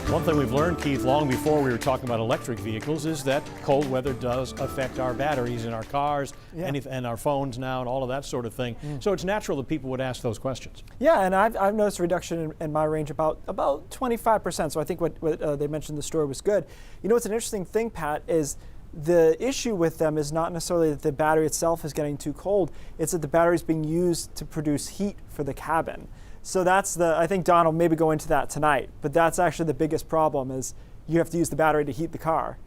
One thing we've learned, Keith, long before we were talking about electric vehicles is that cold weather does affect our batteries in our cars and our phones now and all of that sort of thing. So it's natural that people would ask those questions. Yeah, and I've noticed a reduction in my range about 25%. So I think what they mentioned in the story was good. You know what's an interesting thing, Pat, is the issue with them is not necessarily that the battery itself is getting too cold, it's that the battery is being used to produce heat for the cabin. So I think Don will maybe go into that tonight, but that's actually the biggest problem is you have to use the battery to heat the car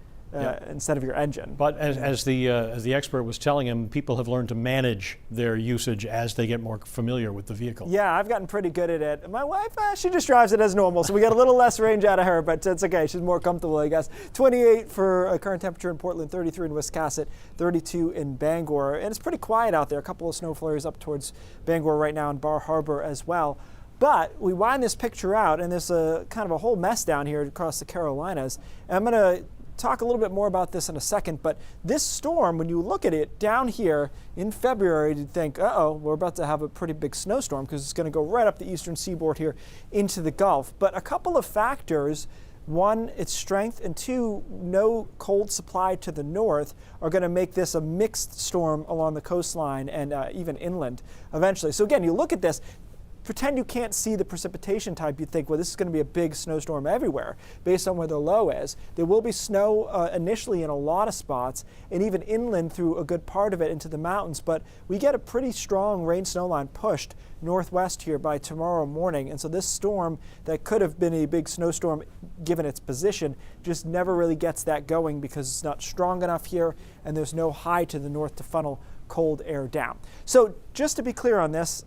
instead of your engine. But as the expert was telling him, people have learned to manage their usage as they get more familiar with the vehicle. Yeah, I've gotten pretty good at it. My wife, she just drives it as normal, so we get a little less range out of her, but it's okay. She's more comfortable, I guess. 28 for current temperature in Portland, 33 in Wiscasset, 32 in Bangor. And it's pretty quiet out there. A couple of snow flurries up towards Bangor right now and Bar Harbor as well. But we wind this picture out, and there's a kind of a whole mess down here across the Carolinas. And I'm going to talk a little bit more about this in a second, but this storm, when you look at it down here in February, you'd think, uh-oh, we're about to have a pretty big snowstorm because it's going to go right up the eastern seaboard here into the Gulf. But a couple of factors, one, its strength, and two, no cold supply to the north are going to make this a mixed storm along the coastline and even inland eventually. So again, you look at this, pretend you can't see the precipitation type, you'd think, well, this is going to be a big snowstorm everywhere based on where the low is. There will be snow initially in a lot of spots and even inland through a good part of it into the mountains, but we get a pretty strong rain-snow line pushed northwest here by tomorrow morning. And so this storm that could have been a big snowstorm given its position just never really gets that going because it's not strong enough here and there's no high to the north to funnel cold air down. So just to be clear on this,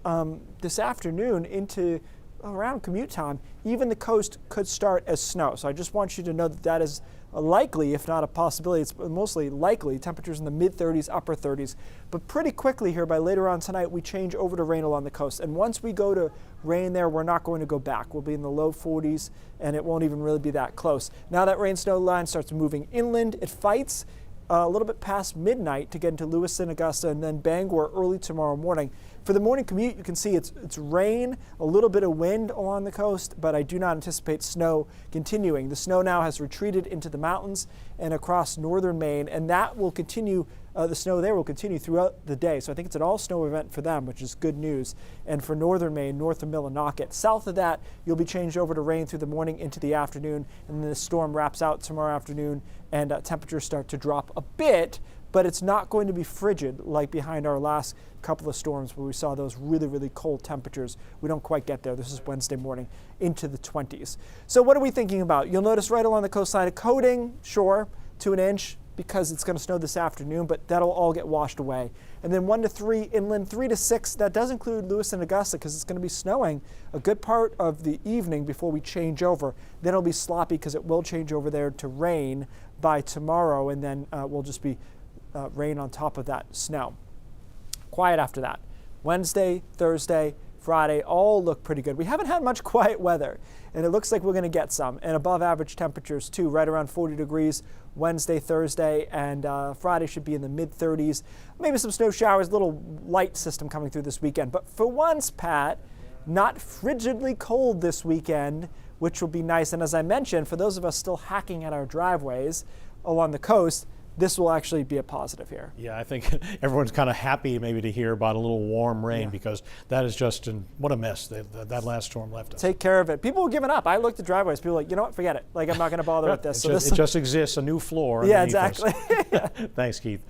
this afternoon into around commute time, even the coast could start as snow. So I just want you to know that that is likely, if not a possibility. It's mostly likely. Temperatures in the mid-30s, upper 30s. But pretty quickly here by later on tonight, we change over to rain along the coast. And once we go to rain there, we're not going to go back. We'll be in the low 40s, and it won't even really be that close. Now that rain-snow line starts moving inland, it fights a little bit past midnight to get into Lewiston, Augusta, and then Bangor early tomorrow morning. For the morning commute, you can see it's rain, a little bit of wind along the coast, but I do not anticipate snow continuing. The snow now has retreated into the mountains and across northern Maine, and that will continue, the snow there will continue throughout the day. So I think it's an all-snow event for them, which is good news. And for northern Maine, north of Millinocket. South of that, you'll be changed over to rain through the morning into the afternoon, and then the storm wraps out tomorrow afternoon, and temperatures start to drop a bit, but it's not going to be frigid like behind our last couple of storms where we saw those really, really cold temperatures. We don't quite get there. This is Wednesday morning into the 20s. So what are we thinking about? You'll notice right along the coastline, a coating, sure, to an inch because it's going to snow this afternoon, but that'll all get washed away. And then 1 to 3 inland, 3 to 6, that does include Lewiston and Augusta because it's going to be snowing a good part of the evening before we change over. Then it'll be sloppy because it will change over there to rain by tomorrow, and then we'll just be rain on top of that snow. Quiet after that. Wednesday, Thursday, Friday all look pretty good. We haven't had much quiet weather, and it looks like we're going to get some, and above average temperatures too, right around 40 degrees Wednesday, Thursday, and Friday should be in the mid-30s. Maybe some snow showers, little light system coming through this weekend. But for once, Pat, not frigidly cold this weekend, which will be nice. And as I mentioned, for those of us still hacking at our driveways along the coast, this will actually be a positive here. Yeah, I think everyone's kind of happy maybe to hear about a little warm rain because that is just, what a mess that last storm left us. Take care of it. People have given up. I looked at driveways. People were like, you know what, forget it. Like, I'm not going to bother with this. It just exists, a new floor. Yeah, exactly. Thanks, Keith.